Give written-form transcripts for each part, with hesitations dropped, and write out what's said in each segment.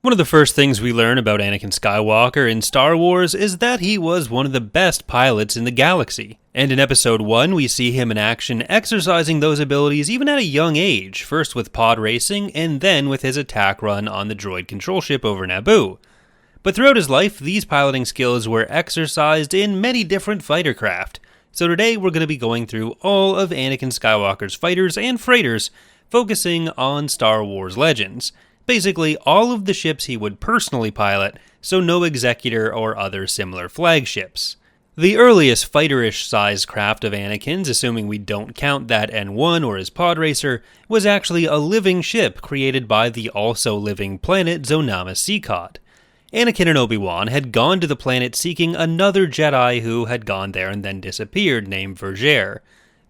One of the first things we learn about Anakin Skywalker in Star Wars is that he was one of the best pilots in the galaxy. And in Episode 1, we see him in action exercising those abilities even at a young age, first with pod racing and then with his attack run on the droid control ship over Naboo. But throughout his life, these piloting skills were exercised in many different fighter craft. So today we're going to be going through all of Anakin Skywalker's fighters and freighters, focusing on Star Wars Legends. Basically, all of the ships he would personally pilot, so no Executor or other similar flagships. The earliest fighterish sized craft of Anakin's, assuming we don't count that N1 or his pod racer, was actually a living ship created by the also living planet Zonama Seacot. Anakin and Obi-Wan had gone to the planet seeking another Jedi who had gone there and then disappeared, named Vergere.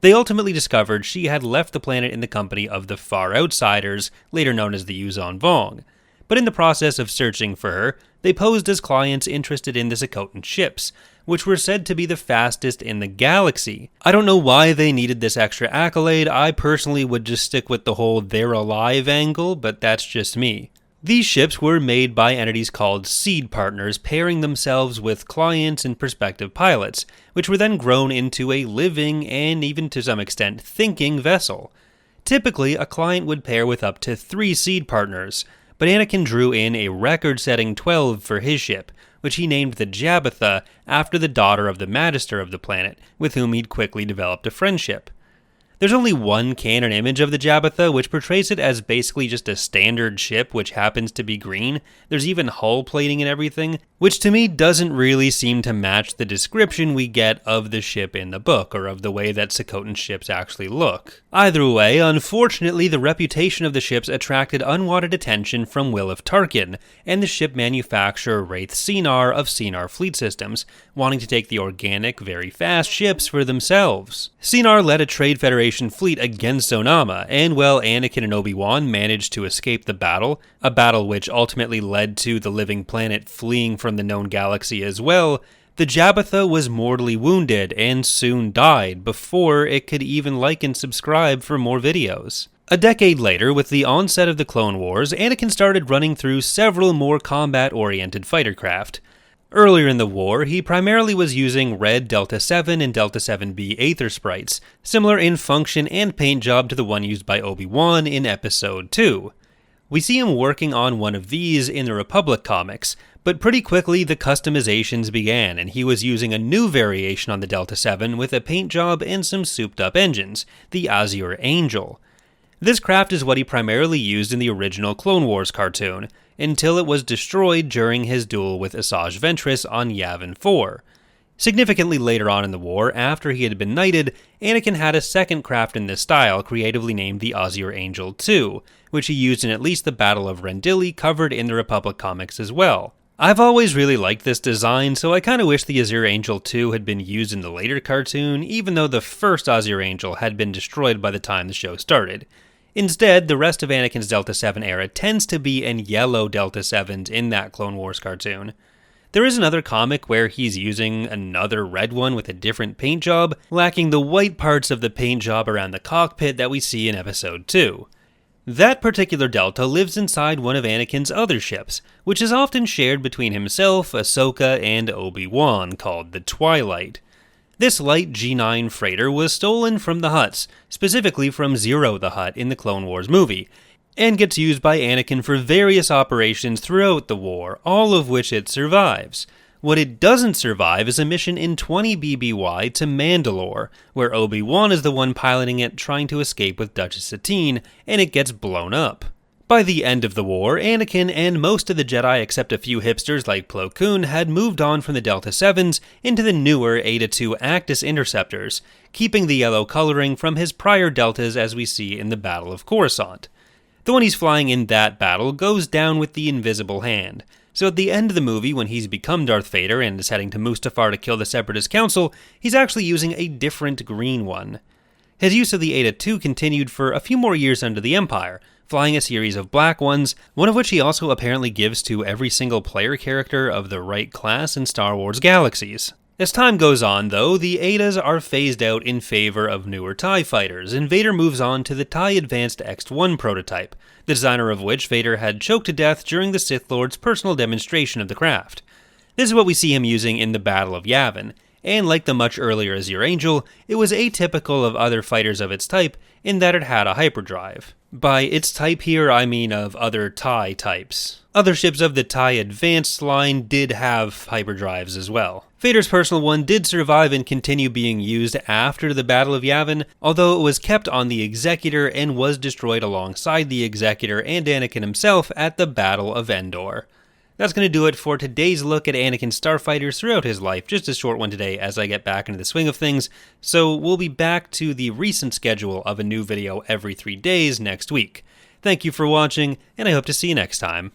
They ultimately discovered she had left the planet in the company of the Far Outsiders, later known as the Yuuzhan Vong. But in the process of searching for her, they posed as clients interested in the Seacotan ships, which were said to be the fastest in the galaxy. I don't know why they needed this extra accolade. I personally would just stick with the whole they're alive angle, but that's just me. These ships were made by entities called seed partners, pairing themselves with clients and prospective pilots, which were then grown into a living and even to some extent thinking vessel. Typically, a client would pair with up to 3 seed partners, but Anakin drew in a record-setting 12 for his ship, which he named the Jabbatha after the daughter of the Magister of the planet, with whom he'd quickly developed a friendship. There's only one canon image of the Jabbatha, which portrays it as basically just a standard ship which happens to be green. There's even hull plating and everything, which to me doesn't really seem to match the description we get of the ship in the book, or of the way that Seacotan ships actually look. Either way, unfortunately, the reputation of the ships attracted unwanted attention from Will of Tarkin, and the ship manufacturer Wraith Senar of Senar Fleet Systems, wanting to take the organic, very fast ships for themselves. Senar led a Trade Federation fleet against Zonama, and while Anakin and Obi-Wan managed to escape the battle, a battle which ultimately led to the living planet fleeing from the known galaxy as well, the Jabbatha was mortally wounded and soon died before it could even like and subscribe for more videos. A decade later, with the onset of the Clone Wars, Anakin started running through several more combat-oriented fighter craft. Earlier in the war, he primarily was using red Delta 7 and Delta 7B Aether sprites, similar in function and paint job to the one used by Obi-Wan in Episode 2. We see him working on one of these in the Republic comics, but pretty quickly the customizations began, and he was using a new variation on the Delta 7 with a paint job and some souped-up engines, the Azure Angel. This craft is what he primarily used in the original Clone Wars cartoon, until it was destroyed during his duel with Asajj Ventress on Yavin 4. Significantly later on in the war, after he had been knighted, Anakin had a second craft in this style, creatively named the Azure Angel 2, which he used in at least the Battle of Rendili, covered in the Republic comics as well. I've always really liked this design, so I kinda wish the Azure Angel 2 had been used in the later cartoon, even though the first Azure Angel had been destroyed by the time the show started. Instead, the rest of Anakin's Delta 7 era tends to be in yellow Delta 7s in that Clone Wars cartoon. There is another comic where he's using another red one with a different paint job, lacking the white parts of the paint job around the cockpit that we see in Episode 2. That particular Delta lives inside one of Anakin's other ships, which is often shared between himself, Ahsoka, and Obi-Wan, called the Twilight. This light G9 freighter was stolen from the Hutts, specifically from Zero the Hutt in the Clone Wars movie, and gets used by Anakin for various operations throughout the war, all of which it survives. What it doesn't survive is a mission in 20 BBY to Mandalore, where Obi-Wan is the one piloting it trying to escape with Duchess Satine, and it gets blown up. By the end of the war, Anakin and most of the Jedi except a few hipsters like Plo Koon had moved on from the Delta 7s into the newer Eta-2 Actis Interceptors, keeping the yellow coloring from his prior Deltas as we see in the Battle of Coruscant. The one he's flying in that battle goes down with the Invisible Hand, so at the end of the movie when he's become Darth Vader and is heading to Mustafar to kill the Separatist Council, he's actually using a different green one. His use of the Eta-2 continued for a few more years under the Empire, flying a series of black ones, one of which he also apparently gives to every single player character of the right class in Star Wars Galaxies. As time goes on, though, the Adas are phased out in favor of newer TIE fighters, and Vader moves on to the TIE Advanced X-1 prototype, the designer of which Vader had choked to death during the Sith Lord's personal demonstration of the craft. This is what we see him using in the Battle of Yavin, and like the much earlier Azure Angel, it was atypical of other fighters of its type in that it had a hyperdrive. By its type here, I mean of other TIE types. Other ships of the TIE Advanced line did have hyperdrives as well. Vader's personal one did survive and continue being used after the Battle of Yavin, although it was kept on the Executor and was destroyed alongside the Executor and Anakin himself at the Battle of Endor. That's going to do it for today's look at Anakin's starfighters throughout his life, just a short one today as I get back into the swing of things, so we'll be back to the recent schedule of a new video every 3 days next week. Thank you for watching, and I hope to see you next time.